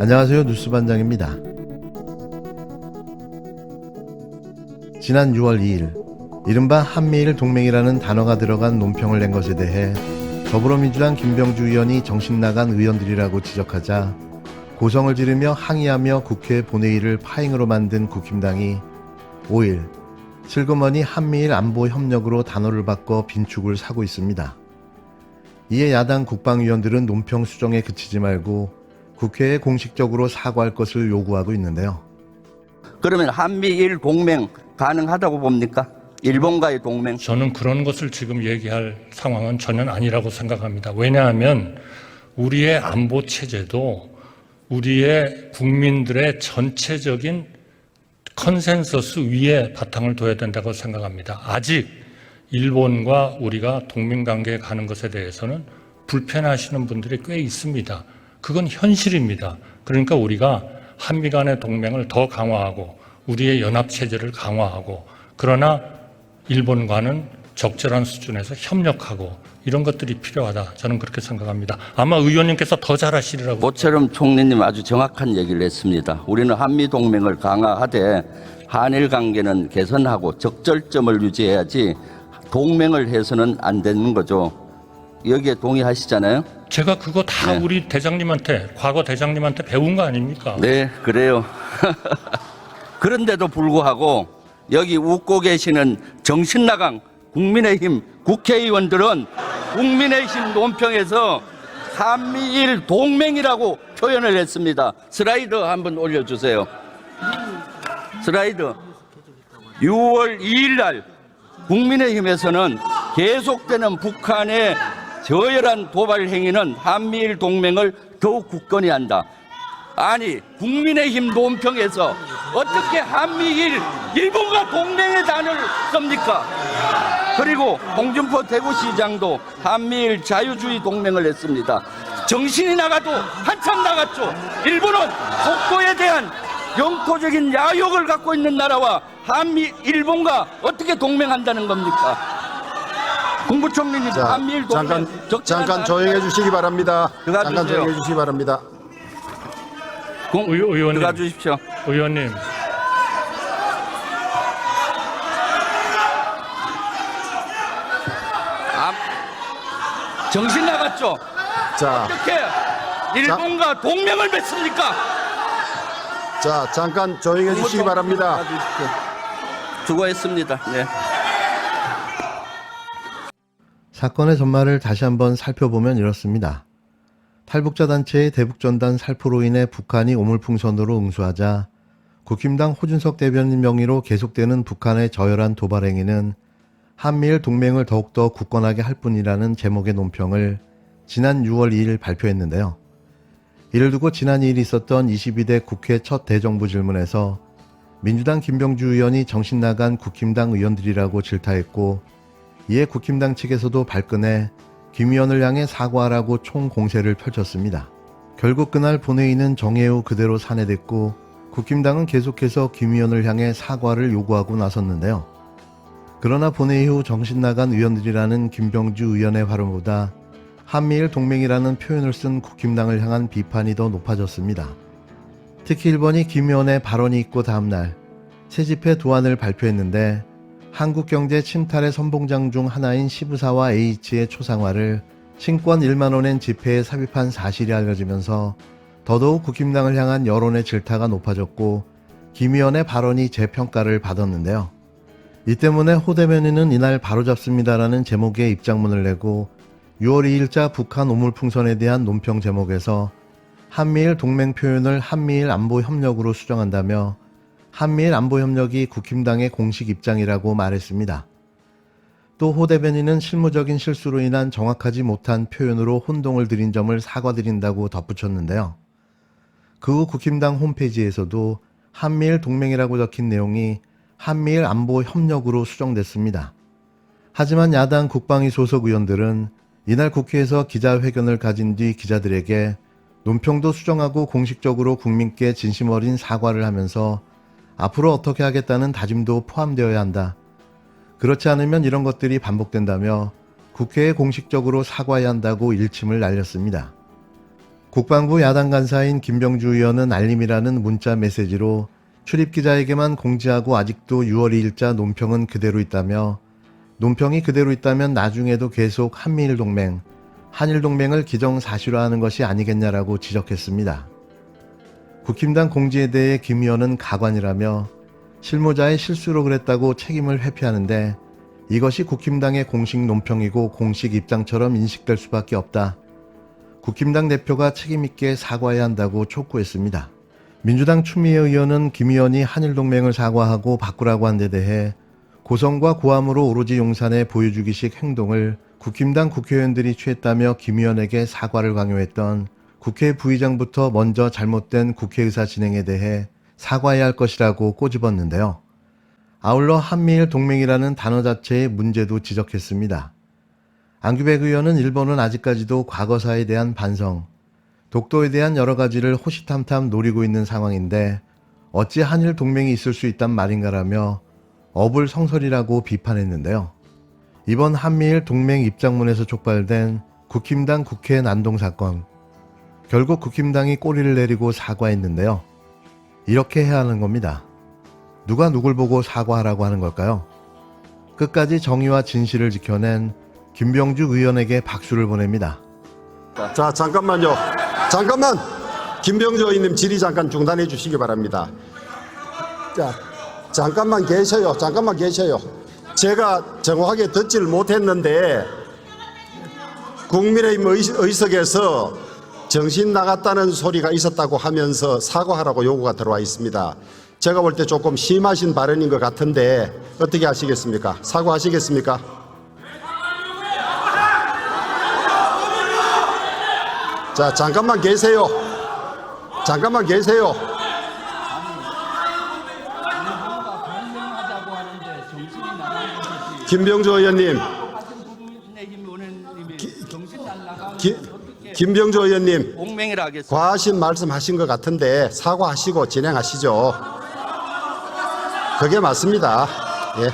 안녕하세요. 뉴스반장입니다. 지난 6월 2일 이른바 한미일 동맹이라는 단어가 들어간 논평을 낸 것에 대해 더불어민주당 김병주 의원이 정신나간 의원들이라고 지적하자 고성을 지르며 항의하며 국회 본회의를 파행으로 만든 국힘당이 5일 슬그머니 한미일 안보 협력으로 단어를 바꿔 빈축을 사고 있습니다. 이에 야당 국방위원들은 논평 수정에 그치지 말고 국회에 공식적으로 사과할 것을 요구하고 있는데요. 그러면 한미일 동맹 가능하다고 봅니까? 일본과의 동맹? 저는 그런 것을 지금 얘기할 상황은 전혀 아니라고 생각합니다. 왜냐하면 우리의 안보 체제도 우리의 국민들의 전체적인 컨센서스 위에 바탕을 둬야 된다고 생각합니다. 아직 일본과 우리가 동맹관계에 가는 것에 대해서는 불편하시는 분들이 꽤 있습니다. 그건 현실입니다. 그러니까 우리가 한미 간의 동맹을 더 강화하고 우리의 연합체제를 강화하고 그러나 일본과는 적절한 수준에서 협력하고 이런 것들이 필요하다. 저는 그렇게 생각합니다. 아마 의원님께서 더 잘하시리라고. 모처럼 총리님 아주 정확한 얘기를 했습니다. 우리는 한미 동맹을 강화하되 한일 관계는 개선하고 적절점을 유지해야지 동맹을 해서는 안 되는 거죠. 여기에 동의하시잖아요? 제가 그거 다 네. 우리 대장님한테 과거 대장님한테 배운 거 아닙니까? 네, 그래요. 그런데도 불구하고 여기 웃고 계시는 정신나간 국민의힘 국회의원들은 국민의힘 논평에서 한미일 동맹이라고 표현을 했습니다. 슬라이드 한번 올려주세요. 슬라이드. 6월 2일 날 국민의힘에서는 계속되는 북한의 저열한 도발 행위는 한미일 동맹을 더욱 굳건히 한다. 아니, 국민의힘 논평에서 어떻게 한미일 일본과 동맹의 단어를 씁니까? 그리고 홍준표 대구시장도 한미일 자유주의 동맹을 했습니다. 정신이 나가도 한참 나갔죠. 일본은 독도에 대한 영토적인 야욕을 갖고 있는 나라와 일본과 어떻게 동맹한다는 겁니까? 국무총리님, 한미일 동맹 잠깐 조용해 주시기 바랍니다. 잠깐 조용해 주시기 바랍니다. 의원님. 들어가 주십시오. 의원님. 정신 나갔죠? 자, 어떻게 일본과 동맹을 맺습니까? 자, 잠깐 조용해 주시기 바랍니다. 수고했습니다. 네. 사건의 전말을 다시 한번 살펴보면 이렇습니다. 탈북자 단체의 대북전단 살포로 인해 북한이 오물풍선으로 응수하자 국힘당 호준석 대변인 명의로 계속되는 북한의 저열한 도발 행위는 한미일 동맹을 더욱더 굳건하게 할 뿐이라는 제목의 논평을 지난 6월 2일 발표했는데요. 이를 두고 지난 2일 있었던 22대 국회 첫 대정부 질문에서 민주당 김병주 의원이 정신나간 국힘당 의원들이라고 질타했고 이에 국힘당 측에서도 발끈해 김 의원을 향해 사과하라고 총공세를 펼쳤습니다. 결국 그날 본회의는 정해 그대로 산회됐고 국힘당은 계속해서 김 의원을 향해 사과를 요구하고 나섰는데요. 그러나 본회의 후 정신나간 의원들이라는 김병주 의원의 발언보다 한미일 동맹이라는 표현을 쓴 국힘당을 향한 비판이 더 높아졌습니다. 특히 일본이 김 의원의 발언이 있고 다음날 새 집회 도안을 발표했는데 한국경제 침탈의 선봉장 중 하나인 시부사와 H의 초상화를 신권 1만 원엔 집회에 삽입한 사실이 알려지면서 더더욱 국힘당을 향한 여론의 질타가 높아졌고 김 의원의 발언이 재평가를 받았는데요. 이 때문에 호 대변인은 이날 바로잡습니다라는 제목의 입장문을 내고 6월 2일자 북한 오물풍선에 대한 논평 제목에서 한미일 동맹 표현을 한미일 안보 협력으로 수정한다며 한미일 안보협력이 국힘당의 공식 입장이라고 말했습니다. 또 호 대변인은 실무적인 실수로 인한 정확하지 못한 표현으로 혼동을 드린 점을 사과드린다고 덧붙였는데요. 그 후 국힘당 홈페이지에서도 한미일 동맹이라고 적힌 내용이 한미일 안보협력으로 수정됐습니다. 하지만 야당 국방위 소속 의원들은 이날 국회에서 기자회견을 가진 뒤 기자들에게 논평도 수정하고 공식적으로 국민께 진심 어린 사과를 하면서 앞으로 어떻게 하겠다는 다짐도 포함되어야 한다. 그렇지 않으면 이런 것들이 반복된다며 국회에 공식적으로 사과해야 한다고 일침을 날렸습니다. 국방부 야당 간사인 김병주 의원은 알림이라는 문자 메시지로 출입기자에게만 공지하고 아직도 6월 2일자 논평은 그대로 있다며 논평이 그대로 있다면 나중에도 계속 한미일 동맹, 한일 동맹을 기정사실화하는 것이 아니겠냐라고 지적했습니다. 국힘당 공지에 대해 김 의원은 가관이라며 실무자의 실수로 그랬다고 책임을 회피하는데 이것이 국힘당의 공식 논평이고 공식 입장처럼 인식될 수밖에 없다. 국힘당 대표가 책임있게 사과해야 한다고 촉구했습니다. 민주당 추미애 의원은 김 의원이 한일동맹을 사과하고 바꾸라고 한 데 대해 고성과 고함으로 오로지 용산에 보여주기식 행동을 국힘당 국회의원들이 취했다며 김 의원에게 사과를 강요했던 국회 부의장부터 먼저 잘못된 국회의사 진행에 대해 사과해야 할 것이라고 꼬집었는데요. 아울러 한미일 동맹이라는 단어 자체의 문제도 지적했습니다. 안규백 의원은 일본은 아직까지도 과거사에 대한 반성, 독도에 대한 여러 가지를 호시탐탐 노리고 있는 상황인데 어찌 한일 동맹이 있을 수 있단 말인가라며 어불성설이라고 비판했는데요. 이번 한미일 동맹 입장문에서 촉발된 국힘당 국회 난동 사건, 결국 국힘당이 꼬리를 내리고 사과했는데요. 이렇게 해야 하는 겁니다. 누가 누굴 보고 사과하라고 하는 걸까요? 끝까지 정의와 진실을 지켜낸 김병주 의원에게 박수를 보냅니다. 자, 잠깐만요. 잠깐만. 김병주 의원님 질의 잠깐 중단해 주시기 바랍니다. 자, 잠깐만 계셔요. 잠깐만 계셔요. 제가 정확하게 듣지를 못했는데 국민의힘 의석에서 정신 나갔다는 소리가 있었다고 하면서 사과하라고 요구가 들어와 있습니다. 제가 볼 때 조금 심하신 발언인 것 같은데 어떻게 하시겠습니까? 사과하시겠습니까? 자, 잠깐만 계세요. 잠깐만 계세요. 김병주 의원님. 김병주 의원님. 공명이라 하겠습니다. 과하신 말씀하신 것 같은데 사과하시고 진행하시죠. 그게 맞습니다. 예.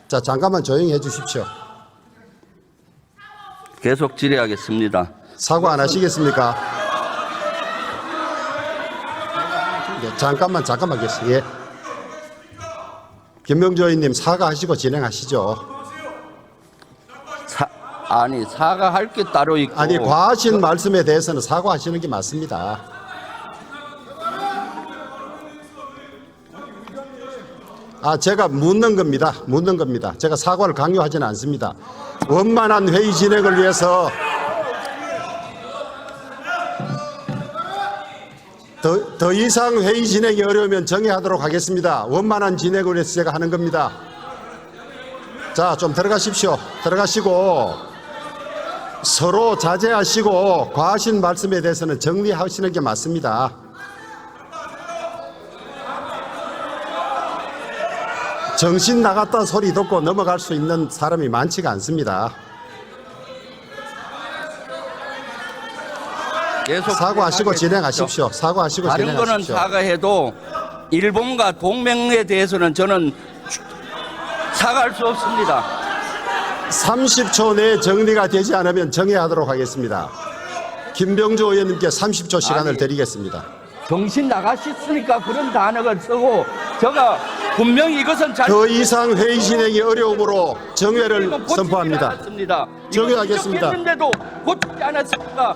자, 잠깐만 조용히 해 주십시오. 계속 질의하겠습니다. 사과 안 하시겠습니까? 예, 잠깐만 계세요. 예. 김병주 의원님 사과하시고 진행하시죠. 아니 사과할 게 따로 있고 아니 과하신 말씀에 대해서는 사과하시는 게 맞습니다. 제가 묻는 겁니다. 제가 사과를 강요하지는 않습니다. 원만한 회의 진행을 위해서 더 이상 회의 진행이 어려우면 정의하도록 하겠습니다. 원만한 진행을 위해서 제가 하는 겁니다. 자, 좀 들어가십시오. 들어가시고 서로 자제하시고 과하신 말씀에 대해서는 정리하시는 게 맞습니다. 정신 나갔다 소리 듣고 넘어갈 수 있는 사람이 많지가 않습니다. 계속 사과하시고 진행하십시오. 사과하시고 다른 진행하십시오. 거는 사과해도 일본과 동맹에 대해서는 저는 사과할 수 없습니다. 30초 내에 정리가 되지 않으면 정의하도록 하겠습니다. 김병주 의원님께 30초 시간을 드리겠습니다. 정신 나가셨으니까 그런 단어를 쓰고 제가 분명히 이것은 더 이상 회의 진행이 어려움으로 정회를 선포합니다. 않았습니다. 정의하겠습니다. 지적했는데도 고치지 않았습니까?